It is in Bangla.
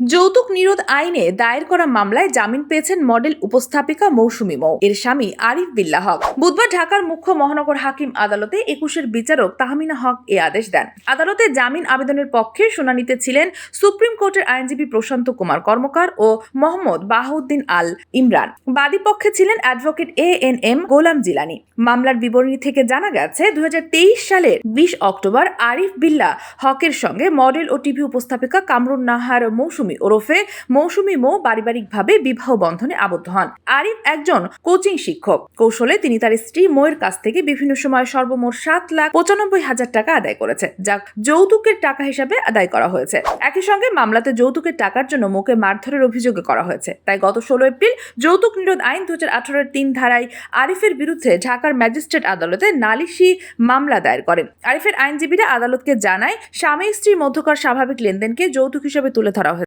যৌতুক নিরোধ আইনে দায়ের করা মামলায় জামিন পেয়েছেন মডেল উপস্থাপিকা মৌসুমী মৌ এর স্বামী আরিফ বিল্লাহ হক। বুধবার ঢাকার মুখ্য মহানগর হাকিম আদালতে 21-এর বিচারক তাহমিনা হক এ আদেশ দেন। আদালতে জামিন আবেদনের পক্ষে শুনানিতে ছিলেন সুপ্রিম কোর্টের আইনজীবী প্রশান্ত কুমার কর্মকার ও মোহাম্মদ বাহাউদ্দিন আল ইমরান। বাদী পক্ষে ছিলেন অ্যাডভোকেট ANM গোলাম জিলানী। মামলার বিবরণী থেকে জানা গেছে 2023 সালের 20 অক্টোবর আরিফ বিল্লাহ হকের সঙ্গে মডেল ও টিভি উপস্থাপিকা কামরুন নাহার মৌসুমী ওরফে মৌসুমী মৌ পারিবারিকভাবে বিবাহ বন্ধনে আবদ্ধ হন। আরিফ একজন কোচিং শিক্ষক। কৌশলে তিনি তার স্ত্রী মৌয়ের কাছ থেকে বিভিন্ন সময় সর্বমোট 7,95,000 টাকা আদায় করেছে, যা যৌতুকের টাকা হিসাবে আদায় করা হয়েছে। একই সঙ্গে মামলাতে যৌতুকের টাকার জন্য মৌকে মারধরের অভিযোগে করা হয়েছে। তাই গত 16 এপ্রিল যৌতুক নিরোধ আইন 2018-এর 3 ধারায় আরিফের বিরুদ্ধে ঢাকার ম্যাজিস্ট্রেট আদালতে নালিশি মামলা দায়ের করেন। আরিফের আইনজীবীরা আদালতকে জানায়, স্বামী স্ত্রীর মধ্যকার স্বাভাবিক লেনদেনকে যৌতুক হিসেবে তুলে ধরা হয়েছে।